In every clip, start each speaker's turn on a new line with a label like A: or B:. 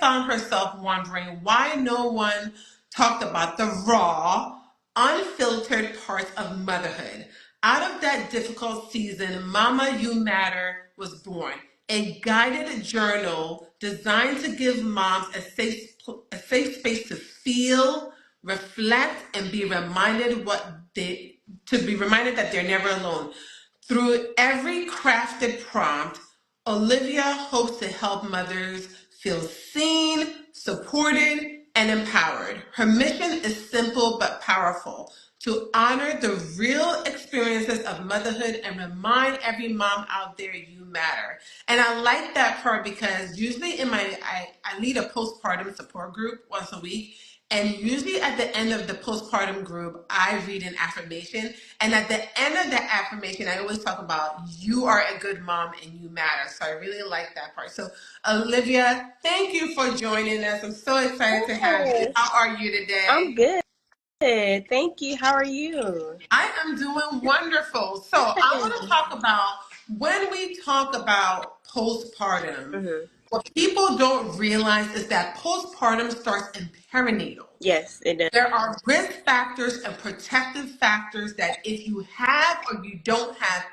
A: found herself wondering why no one talked about the raw, unfiltered parts of motherhood. Out of that difficult season, Mama You Matter was born, a guided journal designed to give moms a safe space to feel, reflect, and be reminded that they're never alone. Through every crafted prompt, Olivia hopes to help mothers feel seen, supported, and empowered. Her mission is simple but powerful: to honor the real experiences of motherhood and remind every mom out there you matter. And I like that part because usually I lead a postpartum support group once a week. And usually at the end of the postpartum group, I read an affirmation. And at the end of that affirmation, I always talk about you are a good mom and you matter. So I really like that part. So Olivia, thank you for joining us. I'm so excited to have you.
B: Yes,
A: How are you
B: I'm
A: today?
B: good. Thank you. How are you?
A: I am doing wonderful. So I want to
B: Good.
A: talk about when we talk about postpartum,
B: hmm
A: what people don't realize is that postpartum starts in perinatal.
B: Yes, it does.
A: There are risk factors and protective factors that if you have or you don't have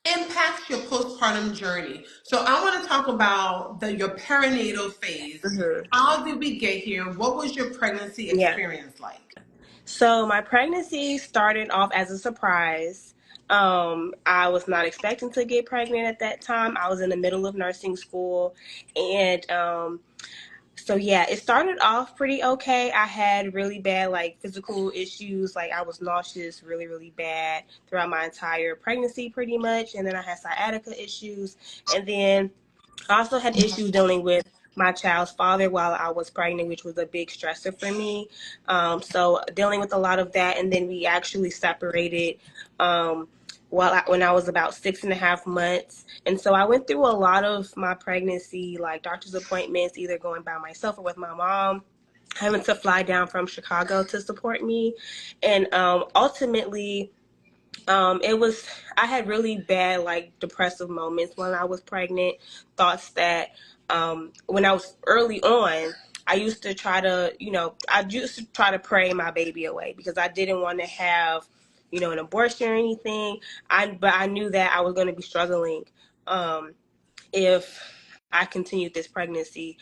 A: impacts your postpartum journey. So I want to talk about your perinatal phase.
B: hmm
A: How did we get here? What was your pregnancy
B: Yeah.
A: experience like?
B: So my pregnancy started off as a surprise. I was not expecting to get pregnant at that time. I was in the middle of nursing school, and so yeah, it started off pretty okay. I had really bad like physical issues, like I was nauseous really, really bad throughout my entire pregnancy pretty much. And then I had sciatica issues. And then I also had issues dealing with my child's father while I was pregnant, which was a big stressor for me. So dealing with a lot of that, and then we actually separated when I was about 6.5 months. And so I went through a lot of my pregnancy, like doctor's appointments, either going by myself or with my mom, having to fly down from Chicago to support me. And ultimately, it was, I had really bad, like, depressive moments when I was pregnant. Thoughts that, when I was early on, I used to try to pray my baby away because I didn't want to have, an abortion or anything. But I knew that I was going to be struggling, if I continued this pregnancy,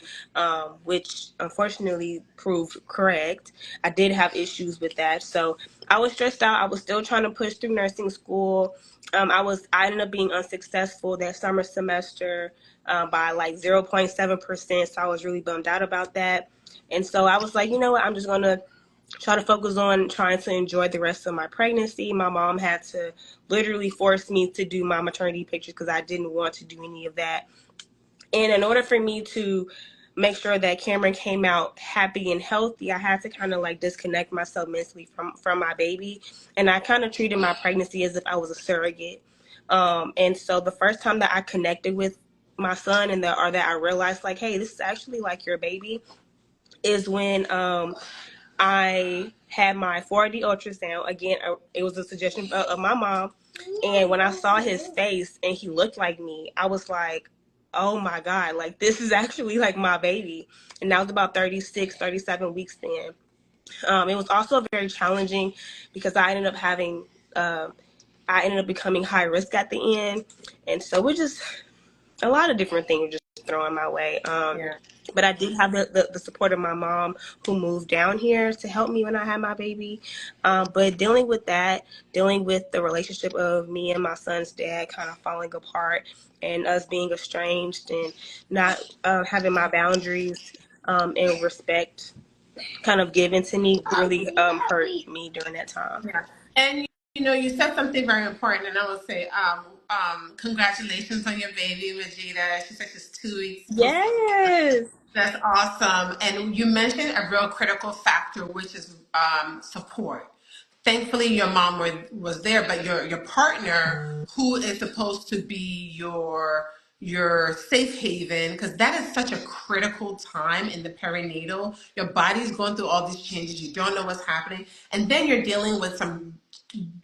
B: which unfortunately proved correct. I did have issues with that, so I was stressed out. I was still trying to push through nursing school. I ended up being unsuccessful that summer semester, by like 0.7%. So I was really bummed out about that. And so I was like, you know what? I'm just gonna try to focus on trying to enjoy the rest of my pregnancy. My mom had to literally force me to do my maternity pictures because I didn't want to do any of that. And in order for me to make sure that Cameron came out happy and healthy, I had to kind of like disconnect myself mentally from my baby. And I kind of treated my pregnancy as if I was a surrogate. And so the first time that I connected with my son that I realized like, hey, this is actually like your baby, is when I had my 4D ultrasound. Again, it was a suggestion of my mom. And when I saw his face and he looked like me, I was like, oh my God, like this is actually like my baby. And that was about 36, 37 weeks then. It was also very challenging because I ended up becoming high risk at the end. And so we're just a lot of different things just thrown my way.
A: Yeah.
B: But I did have the support of my mom who moved down here to help me when I had my baby. But dealing with that, dealing with the relationship of me and my son's dad kind of falling apart and us being estranged and not having my boundaries and respect kind of given to me really hurt me during that time.
A: Yeah. And you said something very important, and I will say, congratulations on your baby, Vegeta. She said she's 2 weeks post.
B: Yes.
A: That's awesome. And you mentioned a real critical factor, which is support. Thankfully, your mom was there, but your partner, who is supposed to be your safe haven, because that is such a critical time in the perinatal. Your body's going through all these changes. You don't know what's happening, and then you're dealing with some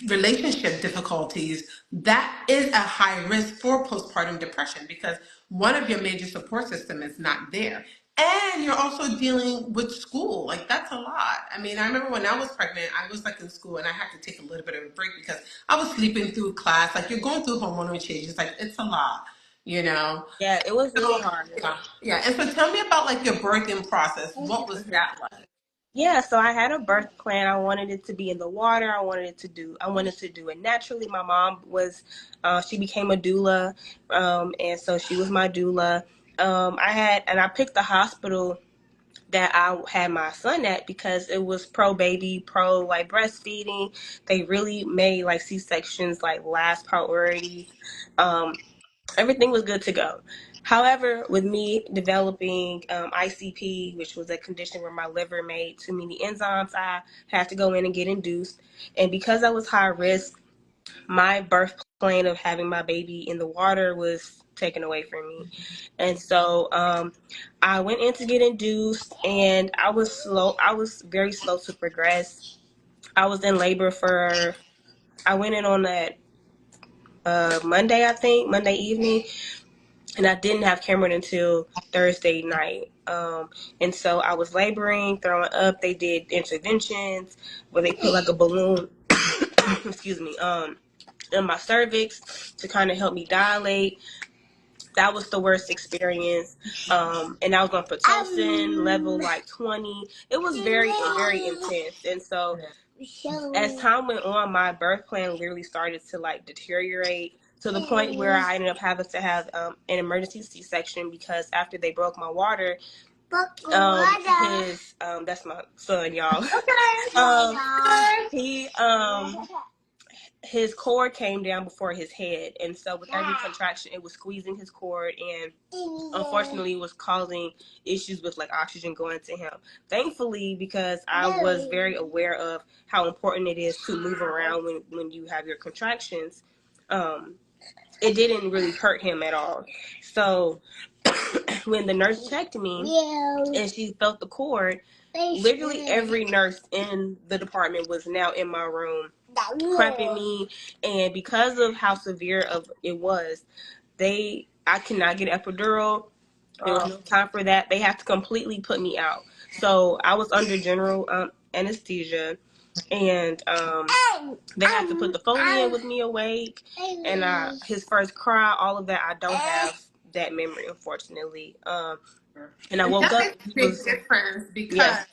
A: relationship difficulties. That is a high risk for postpartum depression because one of your major support system is not there. And you're also dealing with school. Like, that's a lot. I mean, I remember when I was pregnant, I was like in school and I had to take a little bit of a break because I was sleeping through class. Like, you're going through hormonal changes. Like, it's a lot, you know?
B: Yeah, it was really
A: So,
B: hard.
A: yeah. Yeah. And so tell me about like your birthing process. What was that like?
B: Yeah, so I had a birth plan. I wanted it to be in the water. I wanted to do it naturally. My mom was, she became a doula, and so she was my doula. I picked the hospital that I had my son at because it was pro baby, pro like breastfeeding. They really made like C-sections like last priority. Everything was good to go. However, with me developing ICP, which was a condition where my liver made too many enzymes, I had to go in and get induced. And because I was high risk, my birth plan of having my baby in the water was taken away from me. And so I went in to get induced, and I was slow. I was very slow to progress. I was in labor I went in on that Monday, I think, Monday evening, and I didn't have Cameron until Thursday night. And so I was laboring, throwing up. They did interventions where they put like a balloon, excuse me, in my cervix to kind of help me dilate. That was the worst experience. And I was on Pitocin level like 20. It was very, very intense. And so as time went on, my birth plan literally started to like deteriorate to the point where I ended up having to have an emergency C-section because after they broke my water, that's my son, y'all. He his cord came down before his head, and so with every contraction it was squeezing his cord, and unfortunately it was causing issues with like oxygen going to him. Thankfully, because I was very aware of how important it is to move around when you have your contractions, it didn't really hurt him at all. So when the nurse checked me and she felt the cord, literally every nurse in the department was now in my room prepping me. And because of how severe of it was, I could not get epidural. There was no time for that. They had to completely put me out. So I was under general anesthesia, and they had to put the Foley in with me awake. And his first cry, all of that, I don't have that memory, unfortunately. And I
A: And
B: woke
A: that
B: up.
A: makes a big difference because
B: Yeah,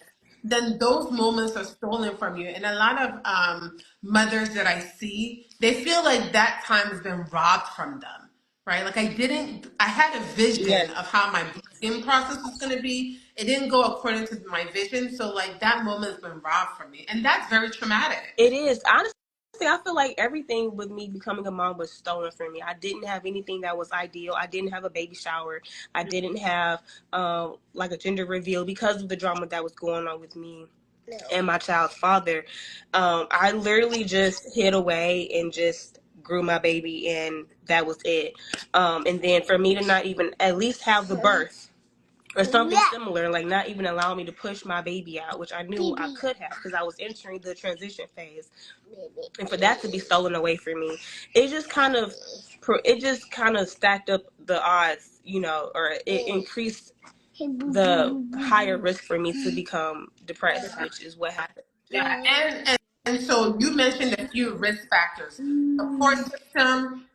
A: then those moments are stolen from you. And a lot of mothers that I see, they feel like that time has been robbed from them, right? Like I had a
B: yeah.
A: vision of how my birthing process was going to be. It didn't go according to my vision. So like that moment has been robbed from me. And that's very traumatic.
B: It is. Honestly, I feel like everything with me becoming a mom was stolen from me. I didn't have anything that was ideal. I didn't have a baby shower. I didn't have like a gender reveal because of the drama that was going on with me and my child's father. I literally just hid away and just grew my baby, and that was it. And then for me to not even at least have the birth or something similar, like not even allow me to push my baby out, which I knew I could have because I was entering the transition phase, and for that to be stolen away from me, it just kind of stacked up the odds, or it increased the higher risk for me to become depressed, which is what happened.
A: Yeah, and so you mentioned a few risk factors. Support system,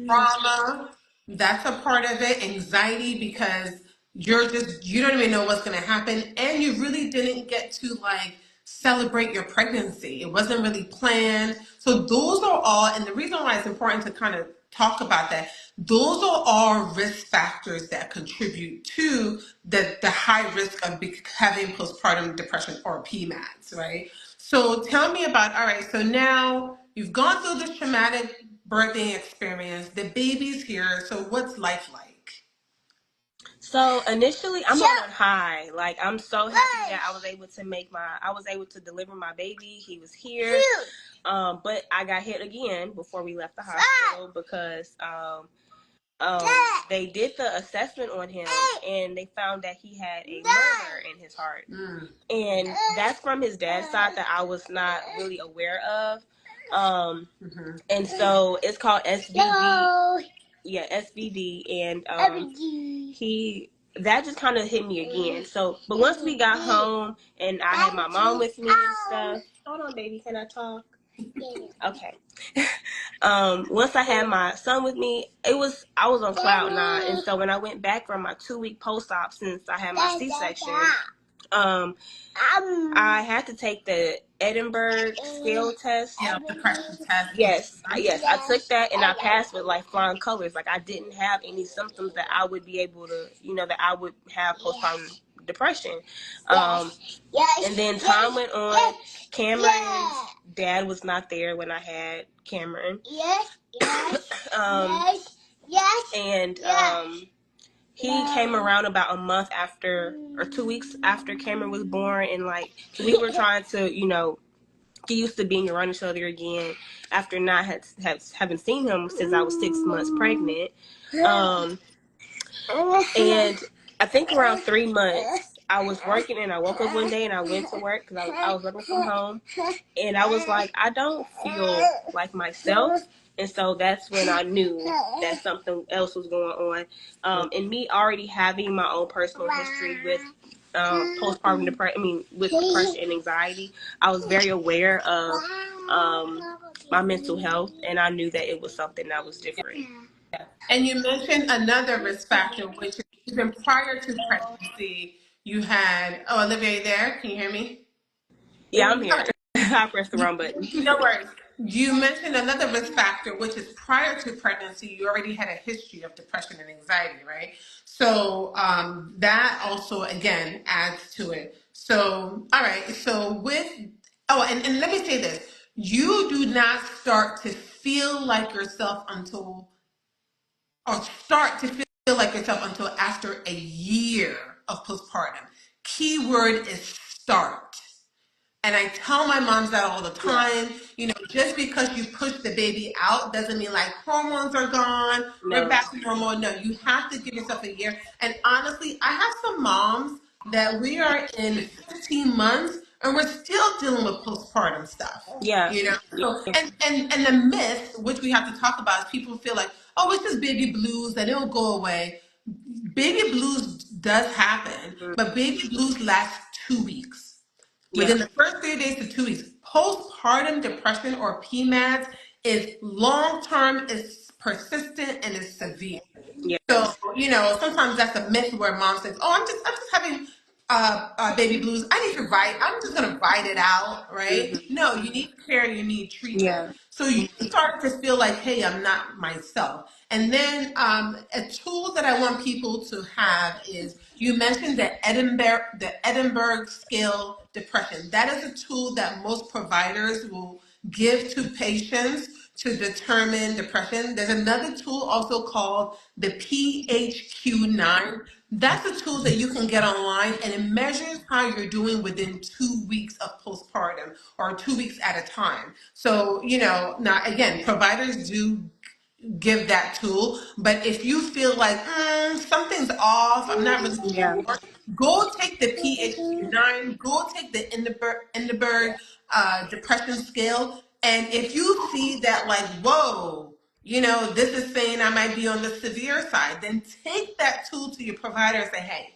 A: trauma, that's a part of it. Anxiety because you don't even know what's gonna happen, and you really didn't get to like celebrate your pregnancy. It wasn't really planned. So those are all, and the reason why it's important to kind of talk about that, those are all risk factors that contribute to the high risk of having postpartum depression or PMADs, right? So tell me about, all right, so now you've gone through this traumatic birthing experience, the baby's here, so what's life like?
B: So initially, I'm on a high. Like I'm so happy that I was able to deliver my baby. He was here. But I got hit again before we left the hospital because they did the assessment on him and they found that he had a murmur in his heart. And that's from his dad's side that I was not really aware of. And so it's called SVD. Yeah, SVD, and he that just kind of hit me again. So, but once we got home and I had my mom with me and stuff. Hold on, baby. Can I talk? Okay. Once I had my son with me, I was on cloud nine. And so when I went back from my 2-week post-op since I had my C-section, I had to take the Edinburgh scale test.
A: Yeah, depression test.
B: Yes, I took that and I passed with like flying colors. Like I didn't have any symptoms that I would be able to, that I would have postpartum depression. And then time went on. Cameron's dad was not there when I had Cameron. And he came around about a month after, or 2 weeks after Cameron was born, and like we were trying to, get used to being around each other again after not haven't seen him since I was 6 months pregnant. And I think around 3 months, I was working and I woke up one day and I went to work because I was working from home. And I was like, I don't feel like myself. And so that's when I knew that something else was going on. And me already having my own personal history with postpartum depression, with depression and anxiety, I was very aware of my mental health, and I knew that it was something that was different.
A: And you mentioned another risk factor, which is even prior to pregnancy, you had, oh, Olivia, are you there? Can you hear me?
B: Yeah, I'm here. I pressed the wrong button.
A: No worries. You mentioned another risk factor, which is prior to pregnancy, you already had a history of depression and anxiety, right? So that also, again, adds to it. So, all right. So and let me say this. You do not start to feel like yourself until after a year of postpartum. Keyword is start. And I tell my moms that all the time. Just because you push the baby out doesn't mean like hormones are gone, we're back to normal. No, you have to give yourself a year. And honestly, I have some moms that we are in 15 months and we're still dealing with postpartum stuff.
B: Yeah.
A: So and the myth, which we have to talk about, is people feel like, oh, it's just baby blues and it'll go away. Baby blues does happen, but baby blues last 2 weeks. Within the first 3 days to 2 weeks. Postpartum depression or PMADS is long term, is persistent, and is severe.
B: Yeah.
A: So, sometimes that's a myth where mom says, oh, I'm just having baby blues. I'm just going to ride it out, right? No, you need care, you need treatment.
B: Yeah.
A: So you start to feel like, hey, I'm not myself. And then a tool that I want people to have is, you mentioned the Edinburgh scale depression. That is a tool that most providers will give to patients to determine depression. There's another tool also called the PHQ-9. That's a tool that you can get online, and it measures how you're doing within 2 weeks of postpartum, or 2 weeks at a time. So, now again, providers do give that tool, but if you feel like something's off, I'm not really sure, go take the PHQ-9, go take the Edinburgh depression scale, and if you see that, like, whoa, this is saying I might be on the severe side, then take that tool to your provider and say, hey,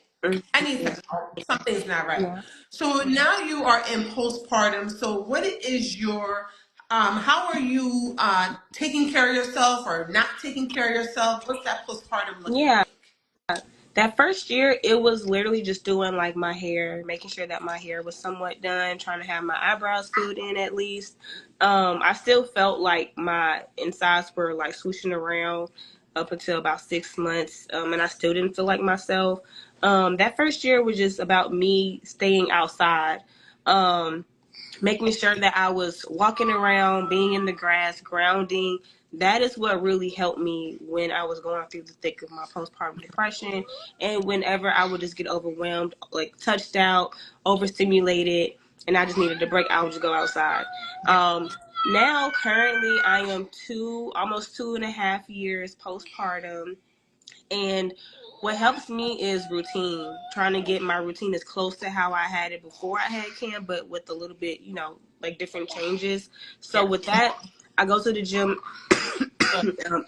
A: I need some help. Something's not right.
B: Yeah.
A: So now you are in postpartum. So what is how are you taking care of yourself or not taking care of yourself? What's that postpartum looking
B: Yeah.
A: like?
B: That first year, it was literally just doing like my hair, making sure that my hair was somewhat done, trying to have my eyebrows filled in at least. I still felt like my insides were like swooshing around up until about 6 months, and I still didn't feel like myself. That first year was just about me staying outside. Making sure that I was walking around, being in the grass, grounding. That is what really helped me when I was going through the thick of my postpartum depression. And whenever I would just get overwhelmed, like touched out, overstimulated, and I just needed a break, I would just go outside. Now, currently, I am almost 2.5 years postpartum. And what helps me is routine, trying to get my routine as close to how I had it before I had Cam, but with a little bit, like different changes. So with that, I go to the gym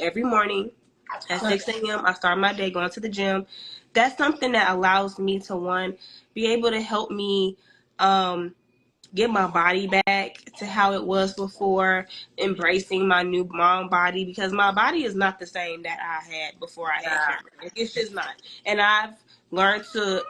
B: every morning at 6 a.m. I start my day going to the gym. that's something that allows me to, one, be able to help me get my body back to how it was before, embracing my new mom body, because my body is not the same that I had before I had
A: Yeah.
B: Cameron. It's just not. And I've learned to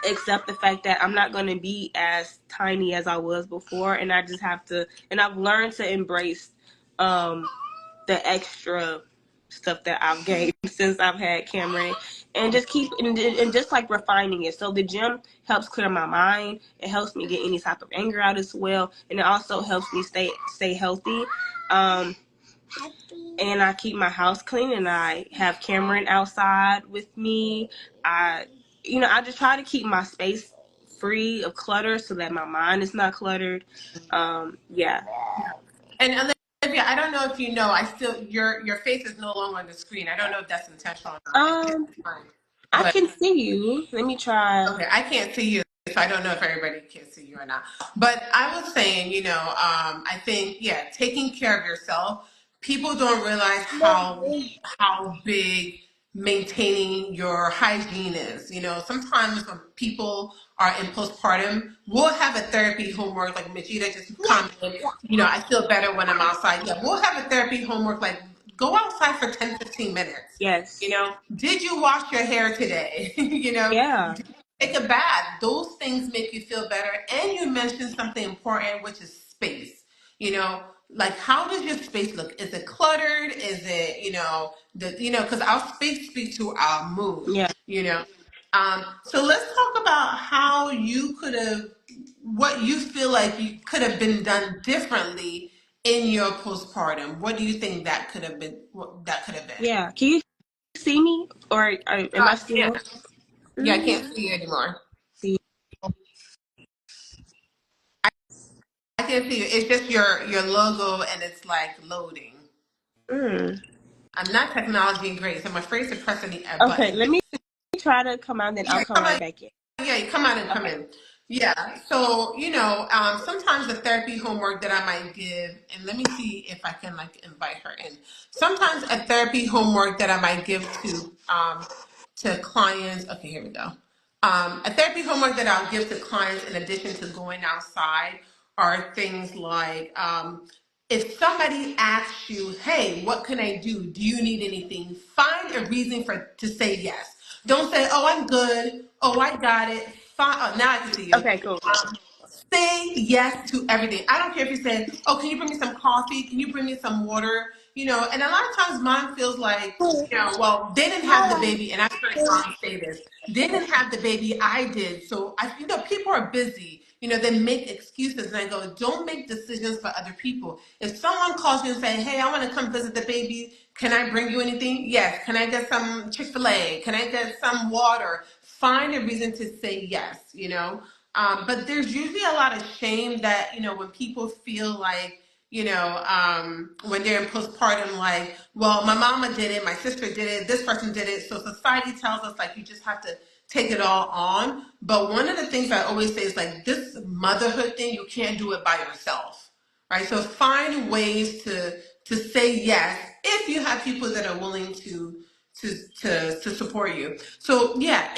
B: accept the fact that I'm not going to be as tiny as I was before, and I just have to, and I've learned to embrace the extra stuff that I've gained since I've had Cameron, and just keep and just like refining it. So the gym helps clear my mind. It helps me get any type of anger out as well, and it also helps me stay healthy. Um, and I keep my house clean, and I have Cameron outside with me. I just try to keep my space free of clutter so that my mind is not cluttered. Yeah.
A: And Olivia, I don't know if you know, I still your face is no longer on the screen. I don't know if that's intentional or not. I think
B: Um,
A: it's fine.
B: I
A: But
B: can see you. Let me try.
A: okay, I can't see you, so I don't know if everybody can see you or not. But I was saying, I think, yeah, taking care of yourself. People don't realize how big maintaining your hygiene is. Sometimes when people are in postpartum, we'll have a therapy homework, like Majida just commented. I feel better when I'm outside. Yeah, we'll have a therapy homework, like go outside for 10, 15 minutes.
B: Yes.
A: Did you wash your hair today?
B: Yeah.
A: Take a bath. Those things make you feel better. And you mentioned something important, which is space. Like how does your space look? Is it cluttered? Is it, because our space speaks to our mood,
B: Yeah.
A: So let's talk about how you could have, what you feel like you could have been done differently in your postpartum. What do you think that could have been? What that could have been?
B: Yeah. Can you see me, or am I
A: Yeah,
B: still?
A: yeah, I can't see you anymore.
B: See.
A: I can't see you. It's just your logo, and it's like loading.
B: Mm.
A: I'm not technology great, so I'm afraid to press any
B: Okay.
A: button.
B: Let me try to come out, then
A: Yeah,
B: I'll come
A: come
B: right
A: on.
B: back in.
A: Yeah, you come out and come
B: Okay.
A: in. Yeah. So, sometimes the therapy homework that I might give, and let me see if I can like invite her in. Sometimes a therapy homework that I might give to clients. Okay, here we go. A therapy homework that I'll give to clients in addition to going outside are things like if somebody asks you, "Hey, what can I do? Do you need anything?" Find a reason to say yes. Don't say, "Oh, I'm good. Oh, I got it." Fine. Oh, now I can see you.
B: Okay. Cool.
A: Say yes to everything. I don't care if you said, "Oh, can you bring me some coffee? Can you bring me some water?" And a lot of times mom feels like, well, they didn't have the baby, and I've heard moms say this. They didn't have the baby, I did. So people are busy. They make excuses, and I go, don't make decisions for other people. If someone calls you and say, "Hey, I want to come visit the baby. Can I bring you anything?" Yes. Can I get some Chick-fil-A? Can I get some water? Find a reason to say yes. But there's usually a lot of shame that, when people feel like, when they're in postpartum, like, well, my mama did it, my sister did it, this person did it. So society tells us like you just have to take it all on. But one of the things I always say is like this motherhood thing, you can't do it by yourself. Right. So find ways to say yes if you have people that are willing to support you. So yeah,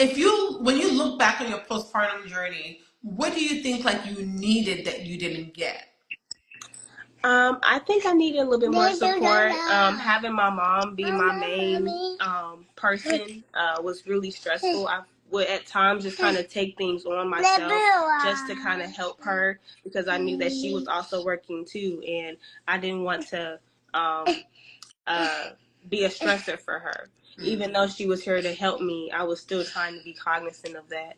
A: when you look back on your postpartum journey, what do you think like you needed that you didn't get?
B: I think I needed a little bit more support. Having my mom be my main person was really stressful. I would at times just kind of take things on myself just to kind of help her, because I knew that she was also working too, and I didn't want to um, uh, be a stressor for her. Even though she was here to help me, I was still trying to be cognizant of that.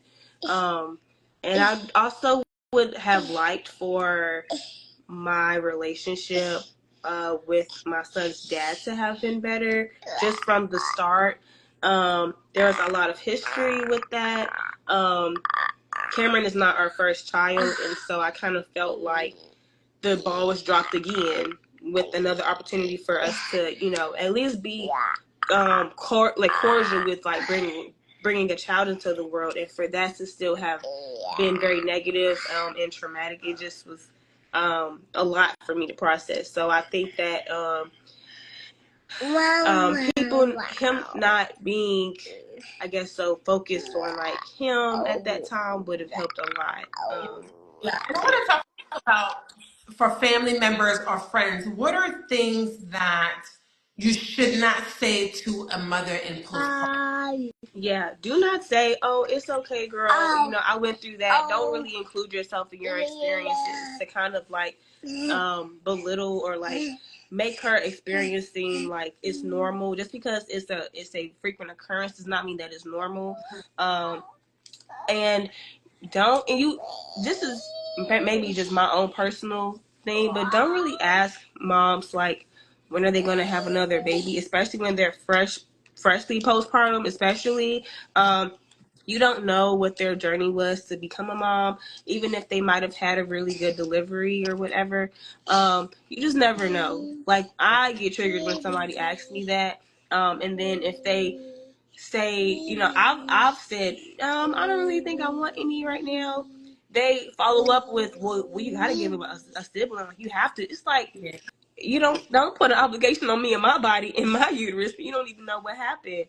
B: And I also would have liked for my relationship with my son's dad to have been better just from the start. There's a lot of history with that. Cameron is not our first child, and so I kind of felt like the ball was dropped again with another opportunity for us to, at least be cordial with like bringing a child into the world, and for that to still have been very negative and traumatic, it just was a lot for me to process. So I think that people, him not being I guess so focused on like him at that time would have helped a lot.
A: Yeah, and I want to talk about for family members or friends. What are things that you should not say to a mother in postpartum?
B: Yeah, do not say, "Oh, it's okay, girl. You know, I went through that." Don't really include yourself in your experiences to kind of like belittle or like make her experience seem like it's normal. Just because it's a frequent occurrence does not mean that it's normal. And don't and you this is maybe just my own personal thing, but don't really ask moms like when are they going to have another baby, especially when they're freshly postpartum, especially. You don't know what their journey was to become a mom, even if they might have had a really good delivery or whatever. You just never know. Like, I get triggered when somebody asks me that, and then if they say, you know, I've said, I don't really think I want any right now. They follow up with, well, you got to give them a sibling. Like, you have to. It's like,
A: Yeah.
B: you don't put an obligation on me and my body in my uterus. You don't even know what happened.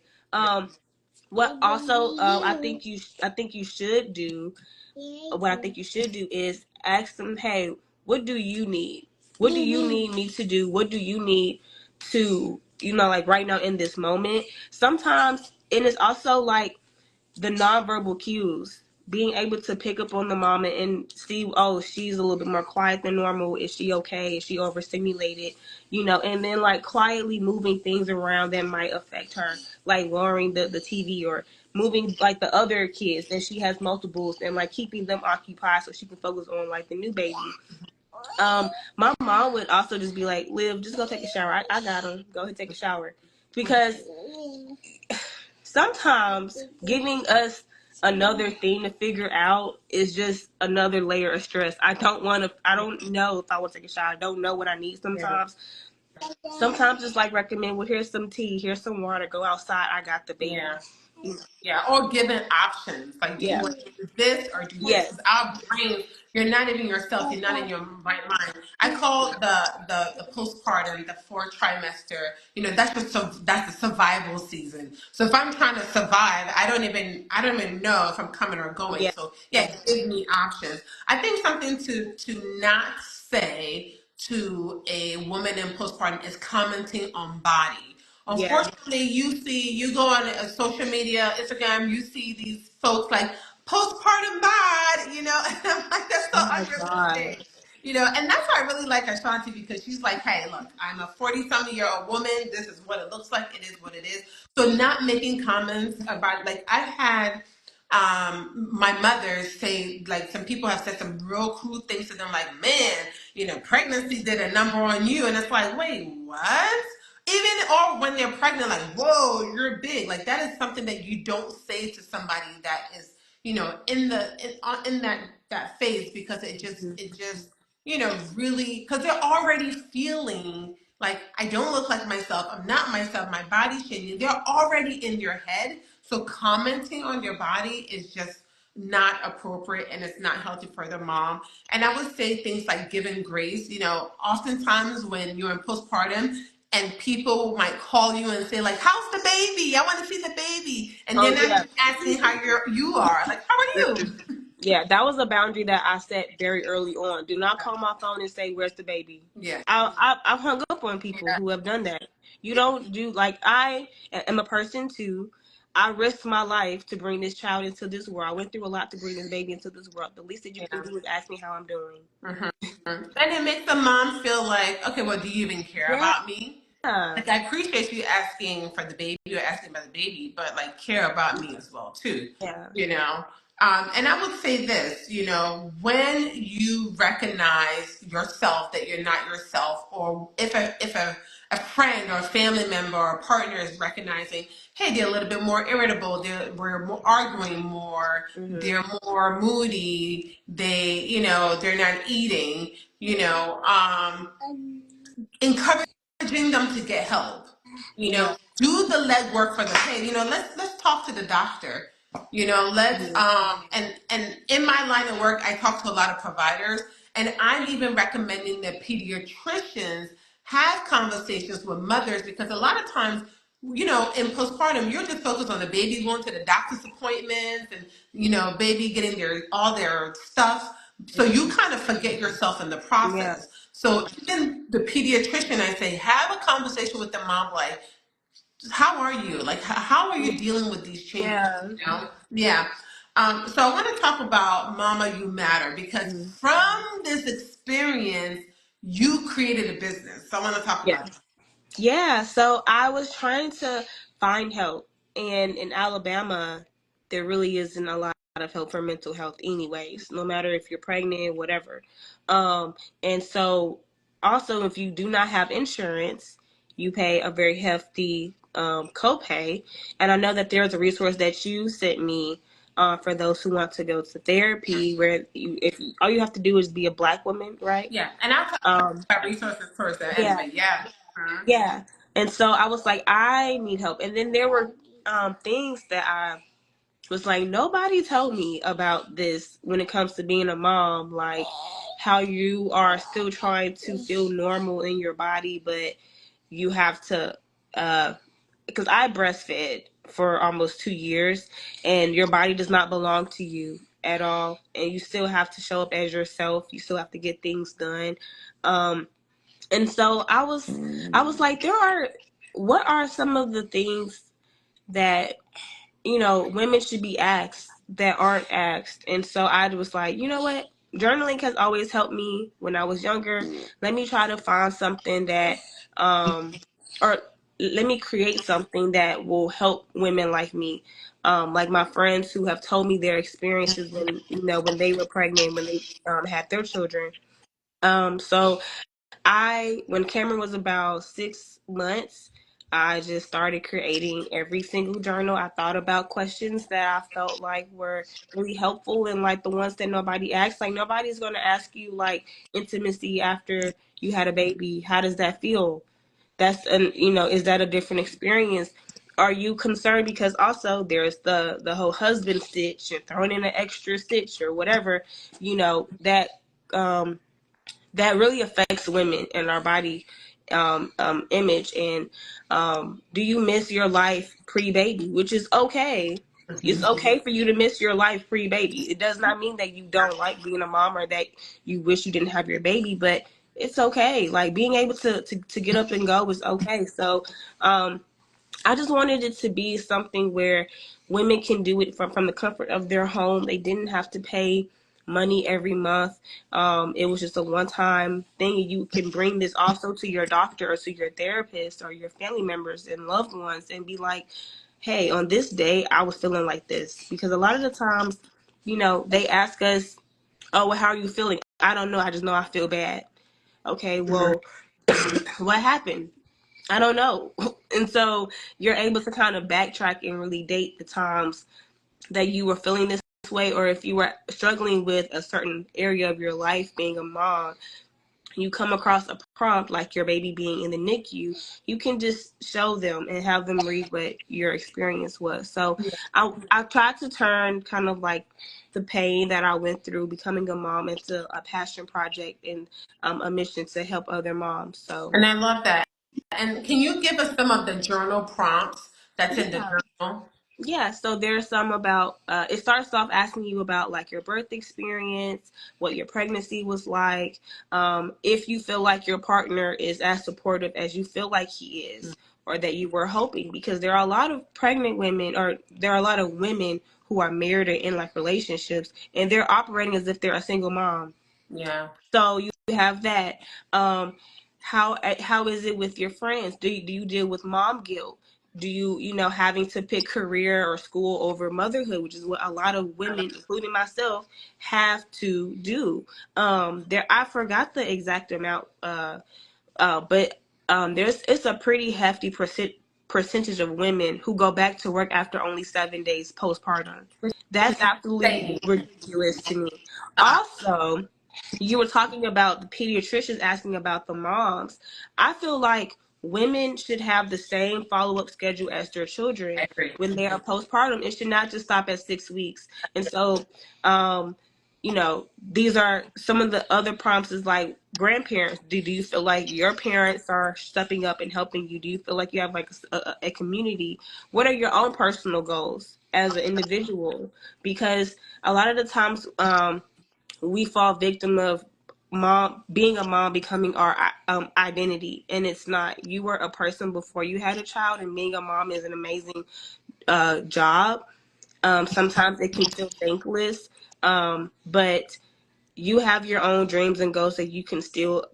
B: What also I think you should do. What I think you should do is ask them, hey, what do you need? What do you need me to do? What do you need to, like right now in this moment? Sometimes, and it's also like the nonverbal cues, being able to pick up on the mama and see, oh, she's a little bit more quiet than normal. Is she okay? Is she overstimulated? And then like quietly moving things around that might affect her, like lowering the TV or moving like the other kids that she has multiples and like keeping them occupied so she can focus on like the new baby. My mom would also just be like, Liv, just go take a shower. I got him. Go ahead and take a shower. Because sometimes giving us another thing to figure out is just another layer of stress. I don't know if I want to take a shower. I don't know what I need sometimes. Sometimes it's like recommend, well, here's some tea, here's some water, go outside, I got the baby.
A: Yeah. Yeah, or given options. Like, do you
B: Yeah.
A: want to do this or do this?
B: Yes.
A: Because our brain, you're not even yourself. You're not in your right mind. I call the postpartum, the fourth trimester. That's the survival season. So if I'm trying to survive, I don't even know if I'm coming or going.
B: Yeah.
A: So yeah, give me options. I think something to not say to a woman in postpartum is commenting on body.
B: Yeah.
A: Unfortunately, you go on social media, Instagram, you see these folks like postpartum bod, and I'm like, that's so
B: Oh my God.
A: unrealistic. And that's why I really like Ashanti, because she's like, hey, look, I'm a 40-something-year-old woman. This is what it looks like. It is what it is. So not making comments about, like, I've had my mother say, like, some people have said some real cruel things to them, like, man, pregnancy did a number on you. And it's like, wait, what? Even or when they're pregnant, like, whoa, you're big. Like, that is something that you don't say to somebody that is, in that phase, because it just really, because they're already feeling like, I don't look like myself, I'm not myself, my body's changing. They're already in your head. So commenting on your body is just not appropriate, and it's not healthy for the mom. And I would say things like giving grace. Oftentimes when you're in postpartum and people might call you and say, like, how's the baby? I want to see the baby. And they're
B: Oh
A: not
B: yeah.
A: even asking how you are. Like, how are you?
B: Yeah, that was a boundary that I set very early on. Do not call my phone and say, "Where's the baby?"
A: Yeah.
B: I've hung up on people who have done that. You don't do, like, I am a person too. I risked my life to bring this child into this world. I went through a lot to bring this baby into this world. The least that you can
A: Yeah.
B: do is ask me how I'm doing.
A: Mhm. And it makes the mom feel like, okay, well, do you even care
B: Yeah.
A: about me? Like, I appreciate you asking for the baby or asking about the baby, but like, care about me as well too.
B: Yeah.
A: You know. And I would say this, when you recognize yourself that you're not yourself, or if a friend or a family member or a partner is recognizing, hey, they're a little bit more irritable, we're more arguing more,
B: Mm-hmm.
A: they're more moody, they're not eating, encouraging them to get help.
B: Yeah.
A: Do the legwork for them. Hey, let's talk to the doctor. Let's
B: Mm-hmm.
A: and in my line of work, I talk to a lot of providers, and I'm even recommending that pediatricians have conversations with mothers, because a lot of times in postpartum, you're just focused on the baby going to the doctor's appointments and, baby getting all their stuff. So you kind of forget yourself in the
B: Yeah.
A: process. So even the pediatrician, I say, have a conversation with the mom, like, how are you? Like, how are you dealing with these changes?
B: Yeah.
A: Yeah. So I want to talk about Mama You Matter, because
B: Mhm.
A: from this experience, you created a business. So I want to talk
B: Yeah.
A: about that.
B: Yeah, so I was trying to find help, and in Alabama, there really isn't a lot of help for mental health, anyways. No matter if you're pregnant, whatever. And so, also, if you do not have insurance, you pay a very hefty copay. And I know that there's a resource that you sent me for those who want to go to therapy, where all you have to do is be a Black woman, right?
A: Yeah. And I'll talk
B: Um,
A: about resources towards the end,
B: yeah.
A: but yeah. Mhm.
B: Yeah. And so I was like, I need help. And then there were things that I was like, nobody told me about this when it comes to being a mom, like how you are still trying to feel normal in your body, but you have to, because I breastfed for almost 2 years, and your body does not belong to you at all. And you still have to show up as yourself. You still have to get things done. Um, and so I was like, what are some of the things that, women should be asked that aren't asked? And so I was like, you know what? Journaling has always helped me when I was younger. Let me try to find something that, or let me create something that will help women like me. Like my friends who have told me their experiences when they were pregnant, when they had their children. So when Cameron was about 6 months, I just started creating every single journal. I thought about questions that I felt like were really helpful, and like the ones that nobody asked. Like nobody's gonna ask you like intimacy after you had a baby. How does that feel? Is that a different experience? Are you concerned because also there's the whole husband stitch and throwing in an extra stitch or whatever, that um that really affects women and our body image. And do you miss your life pre-baby? Which is okay. It's okay for you to miss your life pre-baby. It does not mean that you don't like being a mom or that you wish you didn't have your baby, but it's okay. Like being able to get up and go is okay. So I just wanted it to be something where women can do it from the comfort of their home. They didn't have to pay money every month. It was just a one-time thing. You can bring this also to your doctor or to your therapist or your family members and loved ones and be like, hey, on this day, I was feeling like this. Because a lot of the times, they ask us, oh, well, how are you feeling? I don't know. I just know I feel bad. Okay, well, what happened? I don't know. And so you're able to kind of backtrack and really date the times that you were feeling this way, or if you were struggling with a certain area of your life being a mom, you come across a prompt like your baby being in the NICU, you can just show them and have them read what your experience was. So I tried to turn kind of like the pain that I went through becoming a mom into a passion project and a mission to help other moms. So
A: And I love that. And can you give us some of the journal prompts that's in the
B: yeah.
A: journal?
B: Yeah, so there's some about, it starts off asking you about like your birth experience, what your pregnancy was like, if you feel like your partner is as supportive as you feel like he is, or that you were hoping, because there are a lot of pregnant women, or there are a lot of women who are married or in like relationships, and they're operating as if they're a single mom.
A: Yeah.
B: So you have that. How is it with your friends? Do you deal with mom guilt? Do you having to pick career or school over motherhood, which is what a lot of women, including myself, have to do. I forgot the exact amount, but it's a pretty hefty percentage of women who go back to work after only 7 days postpartum. That's absolutely
A: Say,
B: ridiculous to me.
A: uh,
B: Also, you were talking about the pediatricians asking about the moms. I feel like women should have the same follow-up schedule as their children
A: I agree.
B: when they are postpartum. It should not just stop at 6 weeks. And so, um, these are some of the other prompts is like grandparents. Do you feel like your parents are stepping up and helping you? Do you feel like you have like a community? What are your own personal goals as an individual? Because a lot of the times we fall victim of mom being a mom becoming our identity, and it's not. You were a person before you had a child, and being a mom is an amazing job. Sometimes it can feel thankless, but you have your own dreams and goals that you can still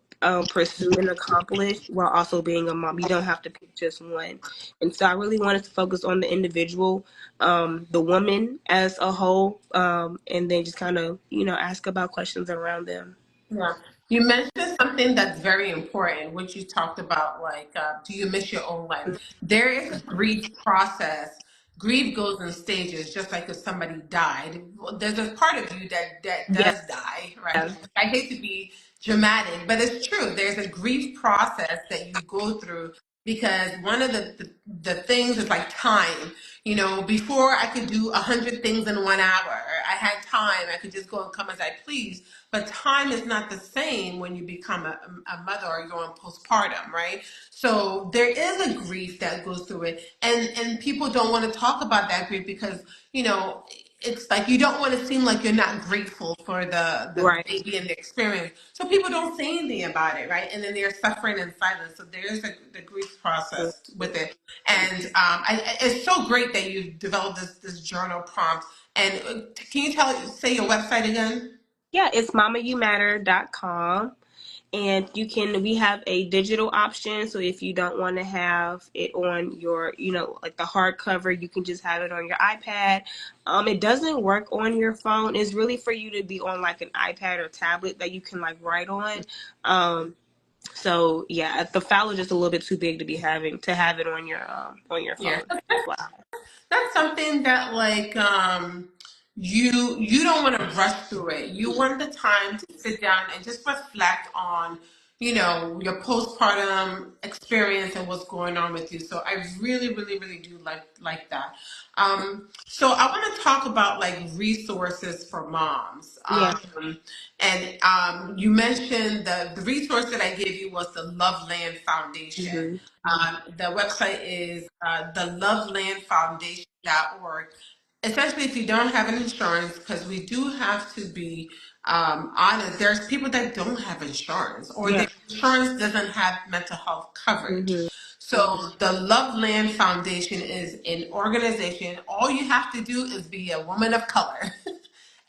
B: pursue and accomplish while also being a mom. You don't have to pick just one. And so I really wanted to focus on the individual, the woman as a whole, and then just kind of, ask about questions around them.
A: Yeah. You mentioned something that's very important, which you talked about, like, do you miss your own life? There is a grief process. Grief goes in stages, just like if somebody died. Well, there's a part of you that
B: Yeah.
A: does die, right? I hate to be dramatic, but it's true. There's a grief process that you go through because one of the things is like time. Before I could do 100 things in 1 hour. I had time. I could just go and come as I please. But time is not the same when you become a mother or you're on postpartum, right? So there is a grief that goes through it. And people don't want to talk about that grief because, you know, it's like you don't want to seem like you're not grateful for the
B: Right.
A: baby and the experience. So people don't say anything about it, right? And then they're suffering in silence. So there's the grief process with it. And it's so great that you've developed this journal prompt. And can you say your website again?
B: Yeah, it's mamaumatter.com. And we have a digital option. So if you don't want to have it on your, like the hardcover, you can just have it on your iPad. It doesn't work on your phone. It's really for you to be on like an iPad or tablet that you can like write on. So yeah, the file is just a little bit too big to have it on your
A: Yeah.
B: phone. Wow.
A: That's something that like you don't want to rush through it. You want the time to sit down and just reflect on, your postpartum experience and what's going on with you. So I really, really, really do like that. So I want to talk about like resources for moms.
B: Yeah.
A: And you mentioned the resource that I gave you was the Loveland Foundation.
B: Hmm.
A: The website is thelovelandfoundation.org. Essentially, if you don't have an insurance, because we do have to be honest, there's people that don't have insurance or
B: Yeah.
A: their insurance doesn't have mental health coverage.
B: Hmm.
A: So the Loveland Foundation is an organization. All you have to do is be a woman of color.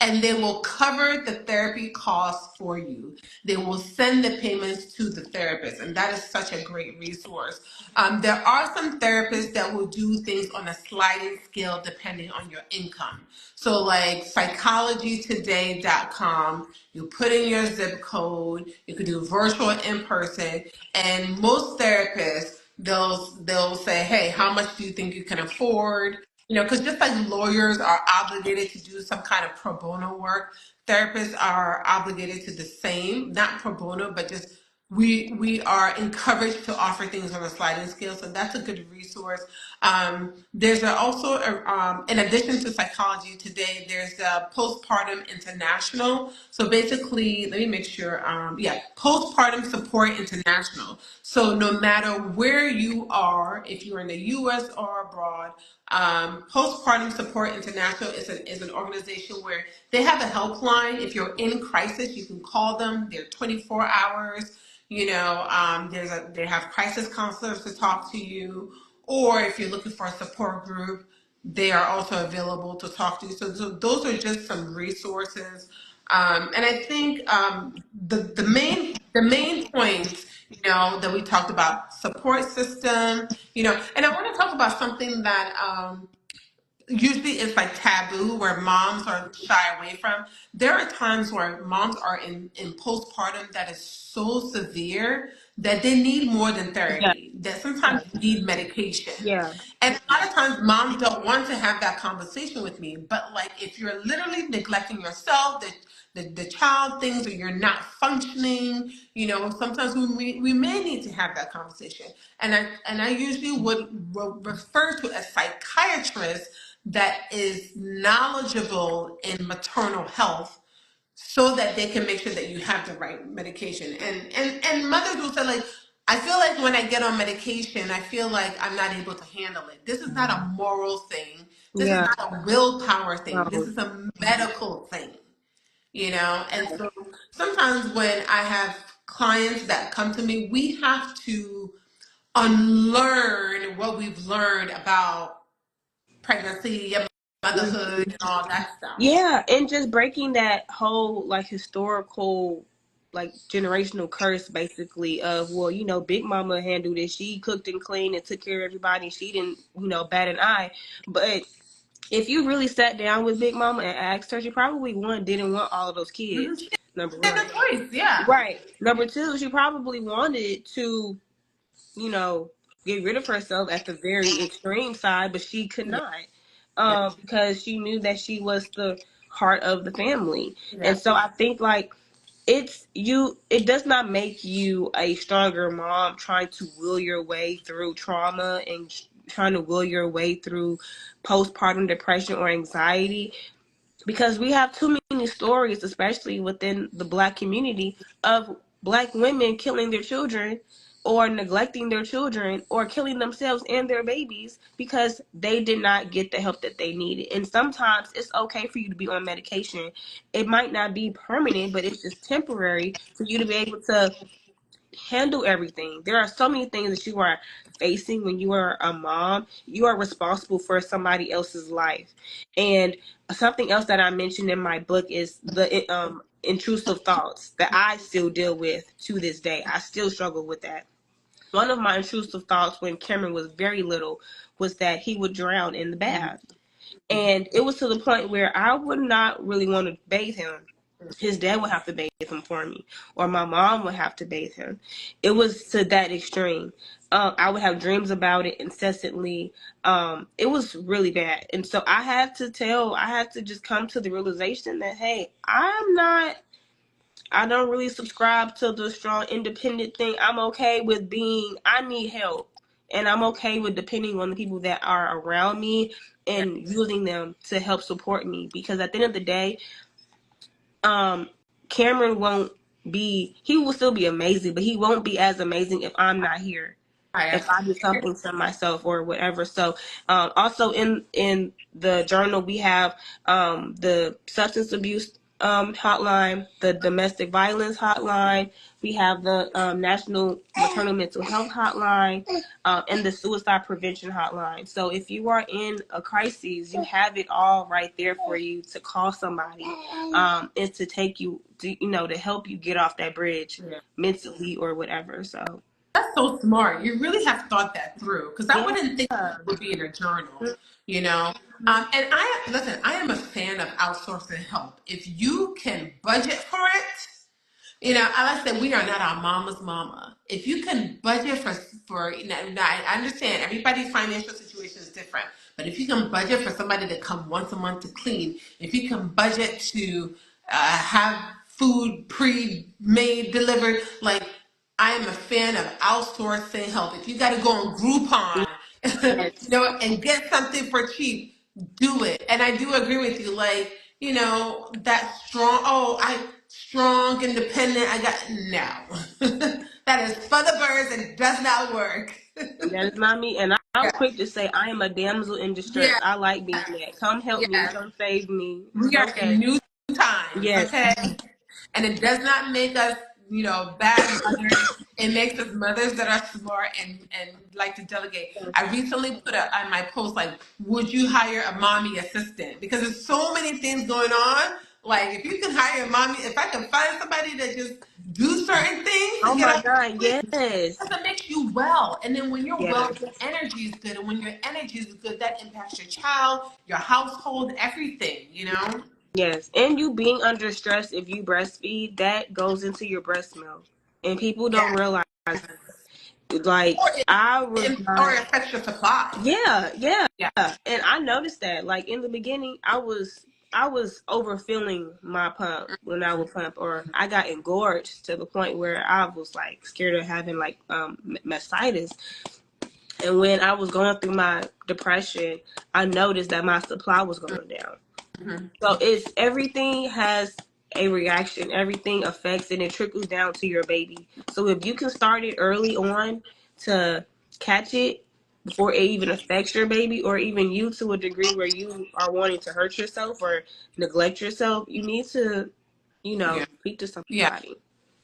A: And they will cover the therapy costs for you. They will send the payments to the therapist, and that is such a great resource. There are some therapists that will do things on a sliding scale depending on your income. So, like psychologytoday.com, you put in your zip code, you could do virtual in person, and most therapists they'll say, hey, how much do you think you can afford? Because just like lawyers are obligated to do some kind of pro bono work, therapists are obligated to the same, not pro bono, but just we are encouraged to offer things on a sliding scale. So that's a good resource. In addition to Psychology Today, there's the Postpartum International. So basically, let me make sure. Postpartum Support International. So no matter where you are, if you're in the U.S. or abroad, Postpartum Support International is an organization where they have a helpline. If you're in crisis, you can call them. They're 24 hours. They have crisis counselors to talk to you, or if you're looking for a support group, they are also available to talk to you. So those are just some resources. And I think the main points, that we talked about support system, and I want to talk about something that usually it's like taboo where moms are shy away from. There are times where moms are in postpartum that is so severe that they need more than
B: Yeah.
A: therapy, that sometimes they need medication.
B: Yeah.
A: And a lot of times moms don't want to have that conversation with me. But like if you're literally neglecting yourself, the child thinks that you're not functioning, sometimes we may need to have that conversation. And I usually would refer to a psychiatrist that is knowledgeable in maternal health so that they can make sure that you have the right medication. And mothers will say, like, I feel like when I get on medication, I feel like I'm not able to handle it. This is not a moral thing. This is
B: Yeah.
A: not a willpower thing. This
B: Um,
A: is a medical thing, And so sometimes when I have clients that come to me, we have to unlearn what we've learned about pregnancy and motherhood and all that stuff.
B: yeah, and just breaking that whole like historical like generational curse basically of, well, Big Mama handled it. She cooked and cleaned and took care of everybody. She didn't, bat an eye. But if you really sat down with Big Mama and asked her, she probably didn't want all of those
A: Mhm.
B: kids. Number
A: And
B: one.
A: a choice, yeah.
B: Right. Number two, she probably wanted to, you know, get rid of herself at the very extreme side, but she could
A: Yeah,
B: not,
A: yeah,
B: because she knew that she was the heart of the family.
A: yeah.
B: And so I think like it does not make you a stronger mom trying to will your way through trauma and trying to will your way through postpartum depression or anxiety, because we have too many stories, especially within the Black community, of Black women killing their children or neglecting their children or killing themselves and their babies because they did not get the help that they needed. And sometimes it's okay for you to be on medication. It might not be permanent, but it's just temporary for you to be able to handle everything. There are so many things that you are facing when you are a mom. You are responsible for somebody else's life. And something else that I mentioned in my book is the intrusive thoughts that I still deal with to this day. I still struggle with that. One of my intrusive thoughts when Cameron was very little was that he would drown in the bath. And it was to the point where I would not really want to bathe him. His dad would have to bathe him for me, or my mom would have to bathe him. It was to that extreme. I would have dreams about it incessantly. It was really bad. And so I had to just come to the realization that, hey, I don't really subscribe to the strong independent thing. I need help. And I'm okay with depending on the people that are around me and using them to help support me. Because at the end of the day, um, Cameron he will still be amazing, but he won't be as amazing if I'm not here,
A: I
B: if I do something for myself or whatever. So also in the journal we have the substance abuse hotline, the domestic violence hotline, we have the National Maternal Mental Health hotline, and the suicide prevention hotline. So if you are in a crisis, you have it all right there for you to call somebody, and to take you to, to help you get off that bridge
A: yeah.
B: mentally or whatever. So
A: That's so smart. You really have thought that through because I
B: yeah.
A: wouldn't think it would be in a journal, you know. And listen. I am a fan of outsourcing help. If you can budget for it, I like that we are not our mama's mama. If you can budget now I understand everybody's financial situation is different, but if you can budget for somebody to come once a month to clean, if you can budget to have food pre-made, delivered, like I am a fan of outsourcing help. If you got to go on Groupon,
B: Yes.
A: and get something for cheap, do it. And I do agree with you. Like, that strong, strong, independent. No. That is for the birds and it does not work.
B: That is not me. And I'm
A: Yeah.
B: quick to say I am a damsel in distress.
A: Yeah.
B: I like being that. Come help me.
A: Yeah.
B: Come save me.
A: We are in
B: Okay.
A: new times,
B: Yes.
A: okay? And it does not make us, bad mothers. It makes us mothers that are smart and like to delegate. I recently put on my post like, would you hire a mommy assistant? Because there's so many things going on. Like, if you can hire a mommy, if I can find somebody that just do certain things to
B: Oh
A: get
B: my
A: off your
B: God.
A: plate,
B: Yes.
A: that makes you well. And then when you're well,
B: Yes.
A: your energy is good. And when your energy is good, that impacts your child, your household, everything.
B: Yes. And you being under stress, if you breastfeed, that goes into your breast milk. And people don't
A: Yeah.
B: realize that. Like,
A: Or
B: I was
A: or
B: not.
A: it affects your supply.
B: Yeah, yeah.
A: Yeah.
B: And I noticed that. Like in the beginning, I was overfilling my pump when I would pump, or I got engorged to the point where I was like scared of having like mastitis. And when I was going through my depression, I noticed that my supply was going down.
A: Mhm.
B: So it's everything has a reaction. Everything affects and it trickles down to your baby. So if you can start it early on to catch it before it even affects your baby or even you to a degree where you are wanting to hurt yourself or neglect yourself, you need to,
A: Yeah.
B: speak to
A: Yeah.
B: somebody.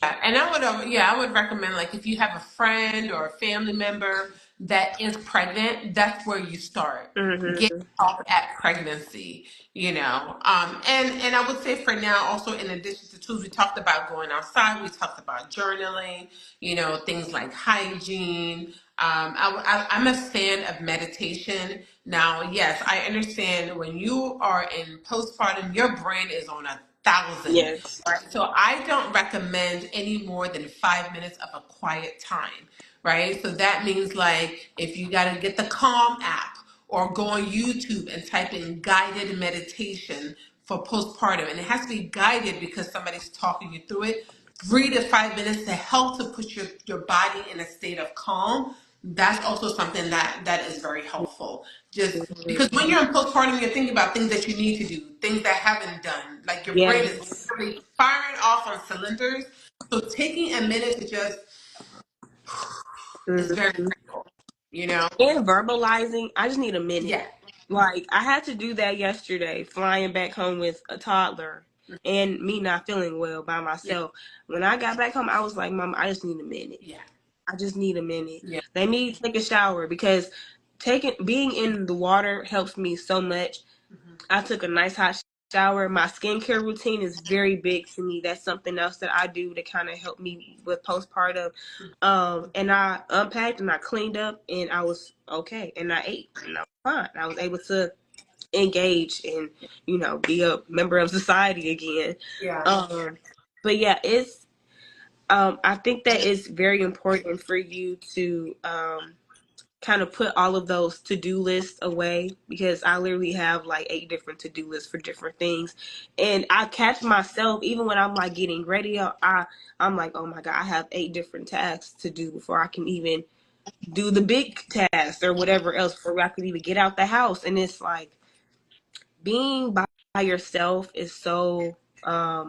A: And I would recommend like if you have a friend or a family member that is pregnant, that's where you start. Get
B: Mm-hmm.
A: help at pregnancy, and I would say for now, also in addition to tools, we talked about going outside, we talked about journaling, things like hygiene. I'm a fan of meditation. Now, yes, I understand when you are in postpartum, your brain is on 1,000.
B: Yes.
A: Right. So I don't recommend any more than 5 minutes of a quiet time. Right. So that means like if you got to get the Calm app or go on YouTube and type in guided meditation for postpartum. And it has to be guided because somebody's talking you through it. 3 to 5 minutes to help to put your body in a state of calm. That's also something that is very helpful. Just
B: Mm-hmm.
A: because when you're in postpartum, you're thinking about things that you need to do, things that haven't done. Like your brain is
B: Yes.
A: literally firing off on cylinders. So taking a minute to just is very
B: Mm-hmm.
A: critical, you know?
B: And verbalizing, I just need a minute.
A: Yeah.
B: Like, I had to do that yesterday, flying back home with a toddler and me not feeling well by
A: Yeah.
B: myself. When I got back home, I was like, Mom, I just need a minute.
A: Yeah.
B: I just need a minute.
A: Yeah.
B: Let me take a shower because being in the water helps me so much.
A: Mhm.
B: I took a nice hot shower. My skincare routine is very big to me. That's something else that I do to kind of help me with postpartum. And I unpacked and I cleaned up and I was okay. And I ate and I was fine. I was able to engage and, be a member of society again.
A: Yeah.
B: Um, but yeah, I think that it's very important for you to, kind of put all of those to-do lists away because I literally have like 8 different to-do lists for different things. And I catch myself even when I'm like getting ready, I'm like, oh my God, I have 8 different tasks to do before I can even do the big task or whatever else before I could even get out the house. And it's like being by yourself is so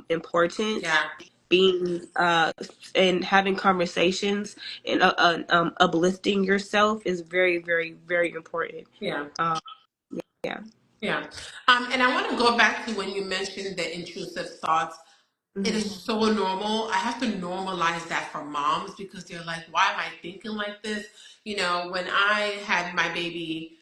B: important.
A: Yeah.
B: Being and having conversations and uplifting yourself is very, very, very important.
A: Yeah.
B: Um, yeah.
A: Yeah. And I want to go back to when you mentioned the intrusive thoughts. It
B: Hmm.
A: is so normal. I have to normalize that for moms because they're like, why am I thinking like this? When I had my baby,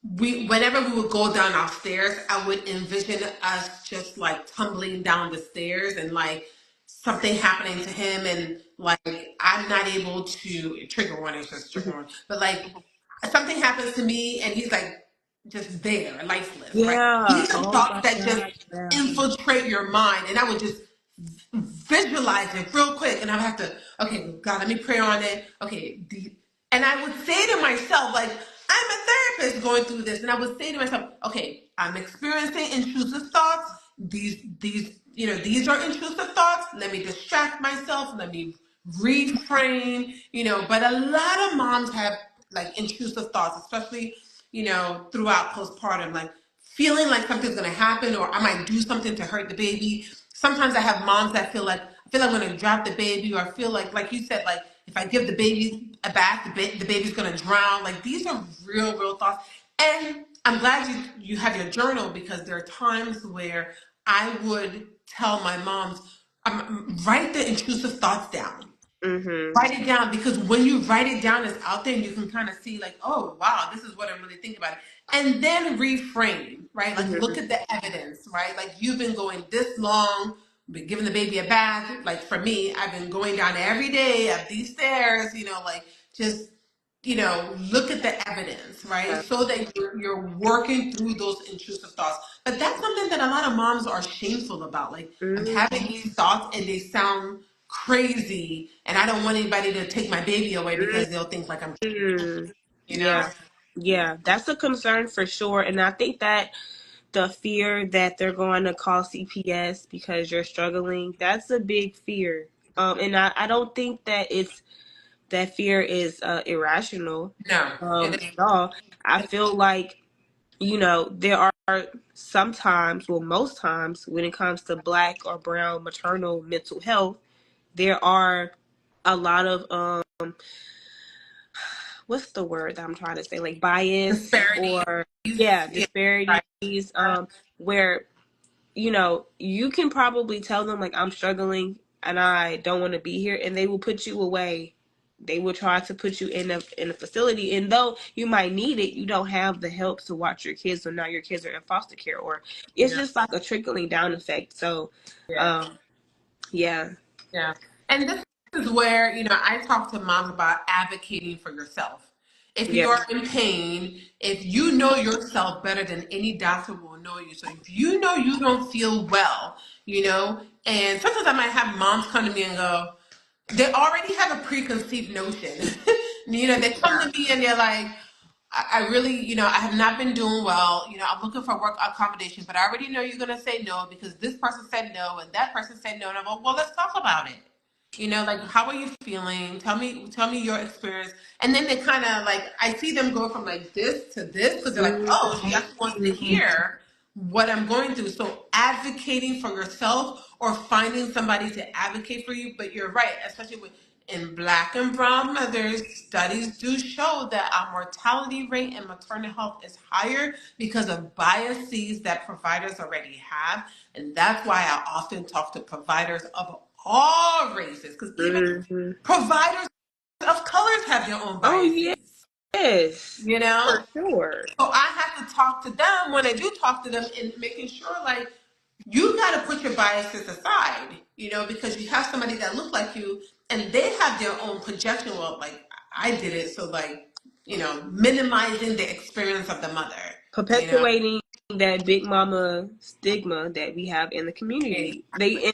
A: whenever we would go down our stairs, I would envision us just like tumbling down the stairs and like something happening to him and like I'm not able to trigger warning, it's just trigger warning, but like something happens to me and he's like just there, lifeless, right?
B: Yeah.
A: These are
B: Oh
A: thoughts
B: my
A: that just
B: God. Yeah.
A: infiltrate your mind, and I would just visualize it real quick, and I would have to, okay, God, let me pray on it. Okay, and I would say to myself, like, I'm a therapist going through this, and I would say to myself, okay, I'm experiencing intrusive thoughts. These are intrusive thoughts. Let me distract myself. Let me reframe. But a lot of moms have like intrusive thoughts, especially throughout postpartum, like feeling like something's gonna happen or I might do something to hurt the baby. Sometimes I have moms that feel like I'm gonna drop the baby, or I feel like you said, like if I give the baby a bath, the baby's gonna drown. Like these are real thoughts. And I'm glad you have your journal because there are times where I would tell my moms, write the intrusive thoughts down.
B: Mhm.
A: Write it down because when you write it down, it's out there and you can kind of see like, oh wow, this is what I'm really thinking about. And then reframe, right? Like look
B: Mhm.
A: at the evidence, right? Like you've been going this long, been giving the baby a bath. Like for me, I've been going down every day up these stairs, like just look at the evidence, right?
B: Yeah.
A: So that you're working through those intrusive thoughts. But that's something that a lot of moms are shameful about. Like I'm
B: Mhm.
A: having these thoughts and they sound crazy, and I don't want anybody to take my baby away because they'll think like I'm,
B: Mhm.
A: you know?
B: Yeah. Yeah, that's a concern for sure. And I think that the fear that they're going to call CPS because you're struggling, that's a big fear. And I don't think that that fear is irrational
A: No, it
B: at all. I feel like there are sometimes, well, most times, when it comes to Black or brown maternal mental health, there are a lot of what's the word that I'm trying to say, like bias,
A: Disparity.
B: or yeah,
A: Yeah.
B: disparities,
A: Right.
B: where you can probably tell them, like, I'm struggling and I don't want to be here, and they will put you away. They will try to put you in a facility, and though you might need it, you don't have the help to watch your kids, so now your kids are in foster care, or it's
A: Yeah.
B: just like a trickling down effect. So,
A: Yeah.
B: um, yeah.
A: Yeah. And this is where, I talk to moms about advocating for yourself. If
B: Yeah.
A: you're in pain, if you know yourself better than any doctor will know you. So if you know you don't feel well, and sometimes I might have moms come to me and go, they already have a preconceived notion. They come to me and they're like, I really, I have not been doing well. I'm looking for work accommodation, but I already know you're going to say no because this person said no and that person said no. And I go, well, let's talk about it. Like, how are you feeling? Tell me your experience. And then they kind of like, I see them go from like this to this because they're like, oh, she actually wants to hear what I'm going through. So advocating for yourself or finding somebody to advocate for you. But you're right, especially in Black and brown mothers, studies do show that our mortality rate in maternal health is higher because of biases that providers already have. And that's why I often talk to providers of all races, because even
B: Hmm.
A: providers of colors have their own
B: Oh,
A: biases,
B: yes,
A: you know?
B: for sure.
A: So I have to talk to them when I do talk to them and making sure, like, you got to put your biases aside, because you have somebody that looks like you and they have their own projection. Well, like, I did it. So, like, minimizing the experience of the mother, you know?
B: Perpetuating that big mama stigma that we have in the community.
A: Exactly.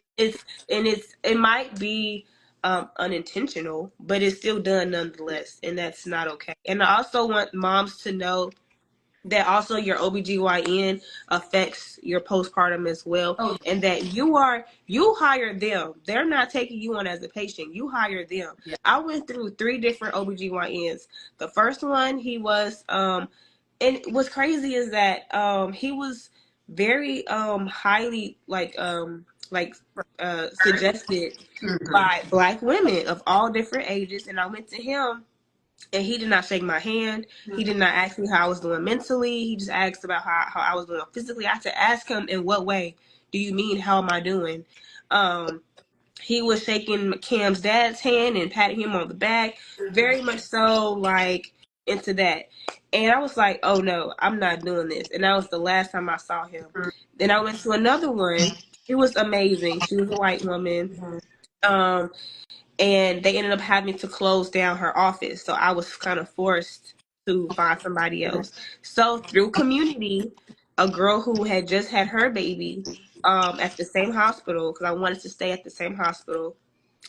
B: It might be unintentional, but it's still done nonetheless, and that's not okay. And I also want moms to know that also your OBGYN affects your postpartum as well,
A: Oh,
B: and that you hire them. They're not taking you on as a patient. You hire them.
A: yeah.
B: I went through 3 different OBGYNs. The first one, he was and what's crazy is that he was very highly suggested
A: Mm-hmm.
B: by Black women of all different ages, and I went to him, and he did not shake my hand. He did not ask me how I was doing mentally. He just asked about how I was doing physically. I had to ask him, in what way do you mean, how am I doing? He was shaking Cam's dad's hand and patting him on the back, very much so, like, into that. And I was like, oh no, I'm not doing this. And that was the last time I saw him. Then I went to another one. It was amazing. She was a white woman.
A: Mm-hmm.
B: Um, and they ended up having to close down her office. So I was kind of forced to find somebody else. So through community, a girl who had just had her baby at the same hospital, because I wanted to stay at the same hospital,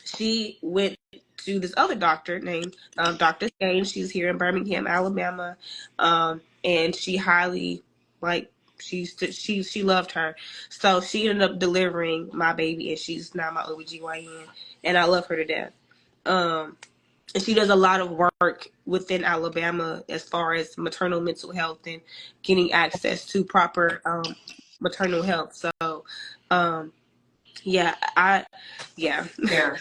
B: she went to this other doctor named Dr. Gaines. She's here in Birmingham, Alabama, and she highly, like, she loved her. So she ended up delivering my baby, and she's now my OBGYN, and I love her to death. And she does a lot of work within Alabama as far as maternal mental health and getting access to proper maternal health. So, yeah, yeah.
A: Yeah.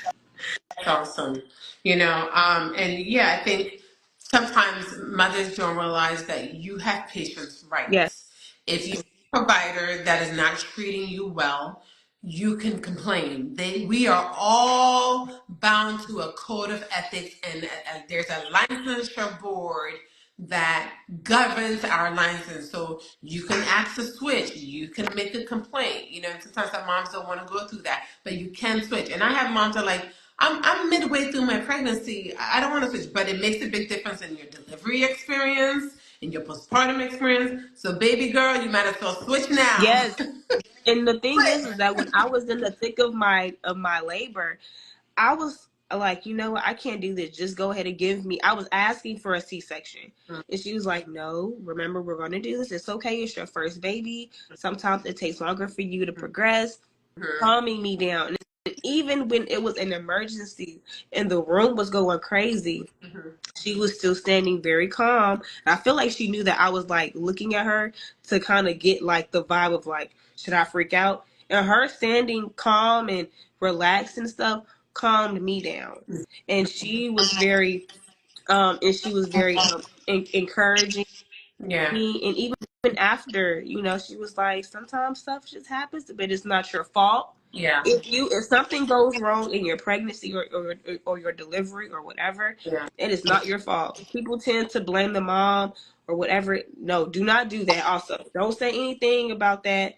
A: That's awesome. And yeah, I think sometimes mothers don't realize that you have patients'
B: Yes.
A: rights. If you have a provider that is not treating you well, you can complain. We are all bound to a code of ethics, and there's a licensure board that governs our license. So you can ask to switch, you can make a complaint. Sometimes some moms don't want to go through that, but you can switch. And I have moms that are like, I'm midway through my pregnancy. I don't want to switch, but it makes a big difference in your delivery experience, in your postpartum experience. So, baby girl, you might as well switch now.
B: Yes. And the thing is that when I was in the thick of my labor, I was like, what, I can't do this. Just go ahead and give me. I was asking for a C-section. And she was like, no, remember, we're going to do this. It's okay. It's your first baby. Sometimes it takes longer for you to progress. Calming me down. And even when it was an emergency and the room was going crazy,
A: Mm-hmm.
B: She was still standing very calm. And I feel like she knew that I was like looking at her to kind of get like the vibe of like, should I freak out? And her standing calm and relaxed and stuff calmed me down. And she was very encouraging
A: Yeah.
B: me. And even after, she was like, sometimes stuff just happens, but it's not your fault.
A: Yeah.
B: If something goes wrong in your pregnancy or your delivery or whatever,
A: Yeah.
B: it is not your fault. People tend to blame the mom or whatever. No, do not do that. Also, don't say anything about that.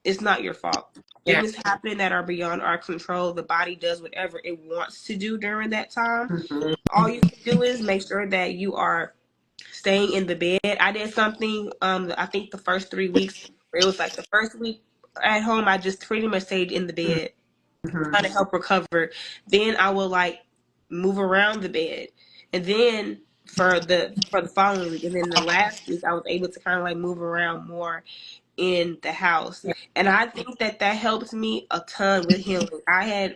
B: It's not your fault.
A: Yeah.
B: Things happen that are beyond our control. The body does whatever it wants to do during that time.
A: Mm-hmm.
B: All you can do is make sure that you are staying in the bed. I did something, I think the first 3 weeks, where it was like the first week at home, I just pretty much stayed in the bed,
A: Mm-hmm.
B: trying to help recover. Then I will like move around the bed. And then for the following week, and then the last week, I was able to kind of like move around more in the house.
A: Yeah.
B: And I think that helped me a ton with healing. I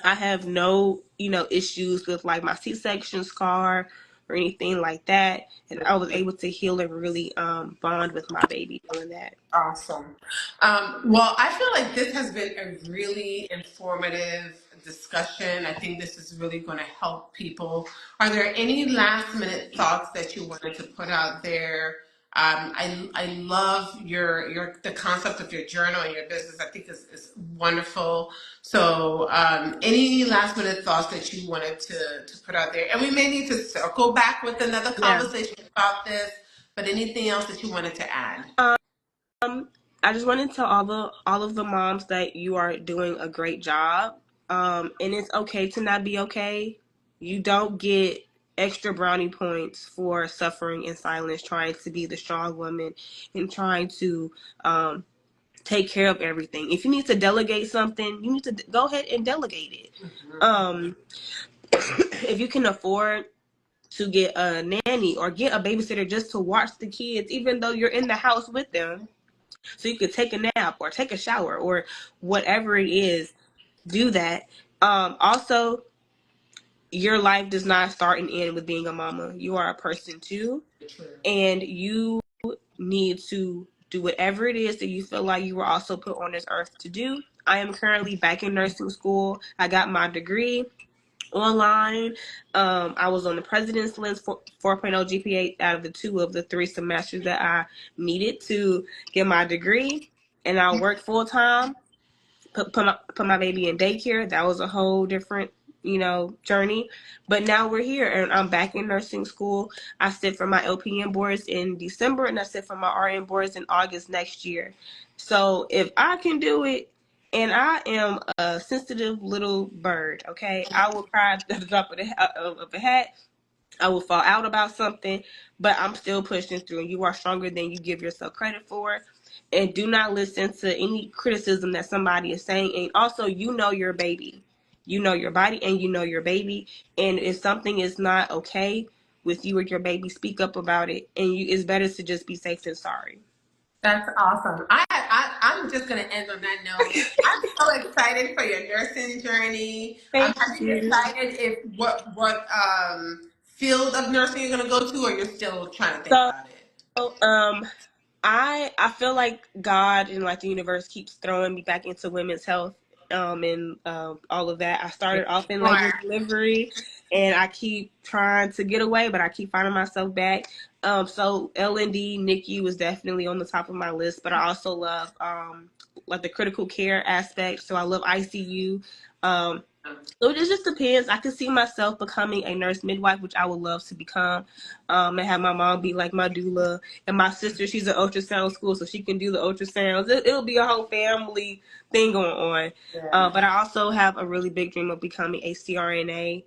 B: have no, issues with like my C-section scar or anything like that. And I was able to heal and really bond with my baby doing that.
A: Awesome. Well, I feel like this has been a really informative discussion. I think this is really going to help people. Are there any last minute thoughts that you wanted to put out there? I love the concept of your journal and your business. I think is wonderful. So, any last minute thoughts that you wanted to put out there? And we may need to circle back with another
B: Yeah.
A: conversation about this. But anything else that you wanted to add?
B: Um, I just wanted to tell all of the moms that you are doing a great job. And it's okay to not be okay. You don't get extra brownie points for suffering in silence, trying to be the strong woman and trying to take care of everything. If you need to delegate something, you need to go ahead and delegate it. Um, if you can afford to get a nanny or get a babysitter just to watch the kids, even though you're in the house with them, so you could take a nap or take a shower or whatever it is, do that. Also, your life does not start and end with being a mama. You are a person too, and you need to do whatever it is that you feel like you were also put on this earth to do. I am currently back in nursing school. I got my degree online. I was on the president's list for 4.0 GPA out of the 3 semesters that I needed to get my degree. And I worked full time, put my baby in daycare. That was a whole different, journey. But now we're here and I'm back in nursing school. I sit for my LPN boards in December and I sit for my RN boards in August next year. So if I can do it, and I am a sensitive little bird, okay? I will cry at the drop of a hat. I will fall out about something, but I'm still pushing through. And you are stronger than you give yourself credit for. And do not listen to any criticism that somebody is saying. And also, you know your baby. You know your body and you know your baby. And if something is not okay with you or your baby, speak up about it. And it's better to just be safe than sorry.
A: That's awesome. I'm just going to end on that note. I'm so excited for your nursing journey.
B: Thank
A: Have you
B: you.
A: decided if what field of nursing you're going to go to, or you're still trying to think
B: So,
A: about it?
B: um, I feel like God and like the universe keeps throwing me back into women's health, and all of that. I started off in labor and delivery, and I keep trying to get away, but I keep finding myself back. So L&D, NICU was definitely on the top of my list, but I also love like the critical care aspect. So I love ICU. So it just depends. I could see myself becoming a nurse midwife, which I would love to become, and have my mom be like my doula, and my sister, she's an ultrasound school, so she can do the ultrasounds. It'll be a whole family thing going on.
A: Yeah.
B: But I also have a really big dream of becoming a CRNA,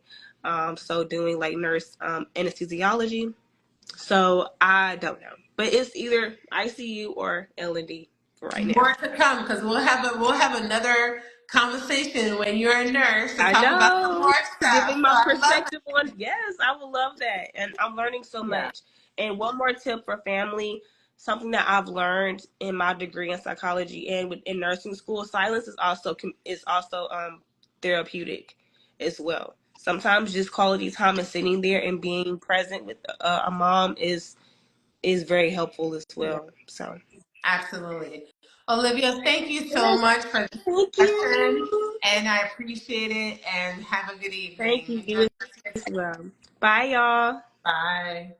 B: so doing like nurse anesthesiology. So I don't know, but it's either ICU or L&D for right now.
A: More to come, because we'll have another conversation when you're a nurse to
B: I
A: talk about some more
B: know.
A: stuff.
B: Giving
A: So
B: my
A: I love
B: perspective on, yes, I would love that. And I'm learning so
A: it. Yeah.
B: much. And one more tip for family, something that I've learned in my degree in psychology and in nursing school, silence is also therapeutic as well. sometimes just quality time and sitting there and being present with a mom is very helpful as well. So
A: Absolutely. Olivia, thank you so
B: yes,
A: much for this
B: thank
A: discussion,
B: you.
A: and I appreciate it. And have a good
B: Thank
A: evening.
B: you.
A: Enjoy
B: You
A: the rest of your
B: as
A: day.
B: well. Bye, y'all.
A: Bye.